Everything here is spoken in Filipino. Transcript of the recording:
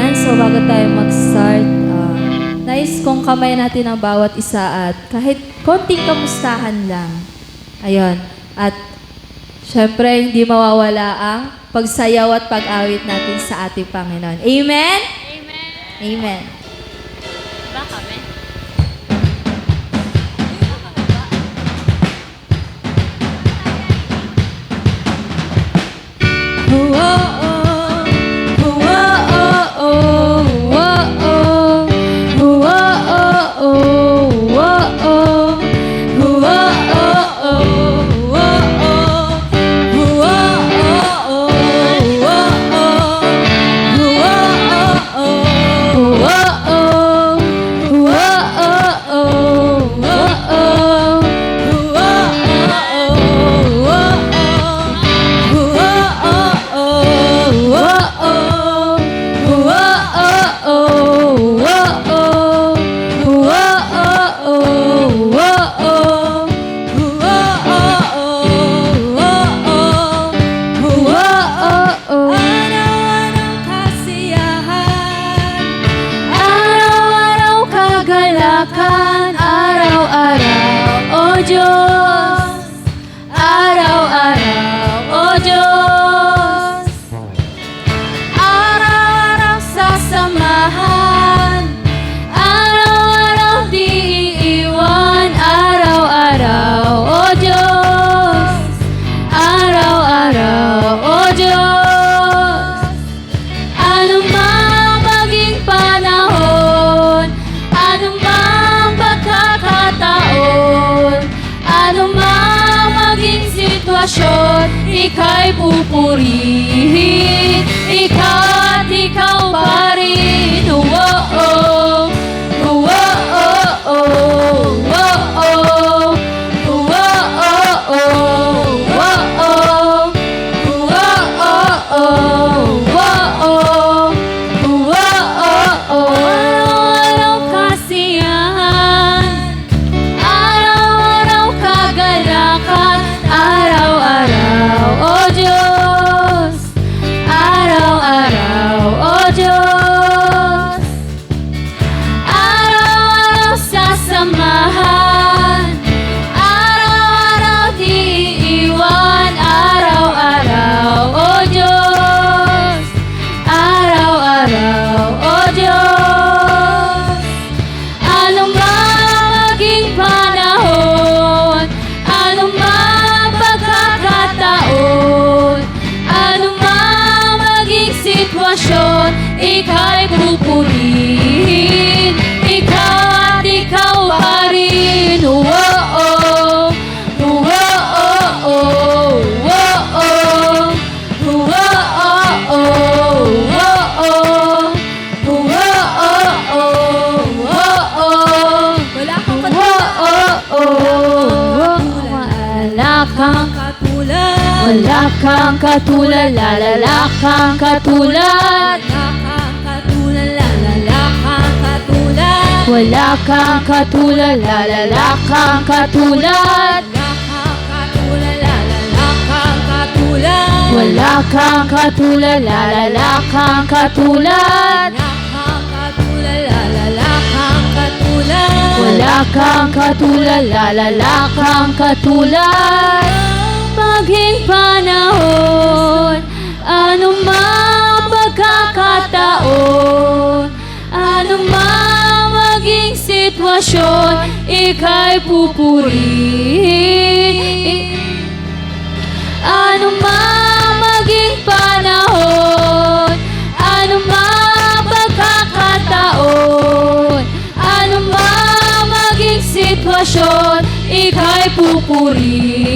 Ayan, so bago tayo mag-start, nais kong kamay natin ang bawat isa at kahit konting kamustahan lang. Ayun. At syempre, hindi mawawala ang pagsayaw at pag-awit natin sa ating Panginoon. Amen? Amen. Amen. Ba kami? Araw-araw, O Diyos, araw-araw, O Diyos, araw-araw sasamahan, araw-araw di iiwan, araw-araw, O Diyos, araw-araw, O Diyos, anumang maging panahon, anumang pagkakataon, anumang maging sitwasyon, ika'y pupurihin, ikaw at ikaw pa rin. Oh-oh, oh-oh, oh-oh, oh-oh, araw-araw kasiyahan, araw-araw kagalakan, araw-araw, O Diyos, araw-araw, O Diyos, araw-araw sasamahan, araw-araw di iiwan, araw-araw, O Diyos, araw-araw, O Diyos, anumang maging panahon, anumang pagkakataon, anumang maging sitwasyon, ika'y pupurihin, ikaw at ikaw pa rin. Oh-oh, oh-oh, oh-oh, wala kang katulad, lalala kang katulad, wala kang katulad, lalala kang katulad, wala kang katulad, lalala kang katulad, wala kang katulad, lalala kang katulad. Maging panahon, anumang pagkakataon, anumang maging sitwasyon, ika'y pupurihin. Anumang maging panahon, anumang pagkakataon, anumang maging sitwasyon, ika'y pupurihin.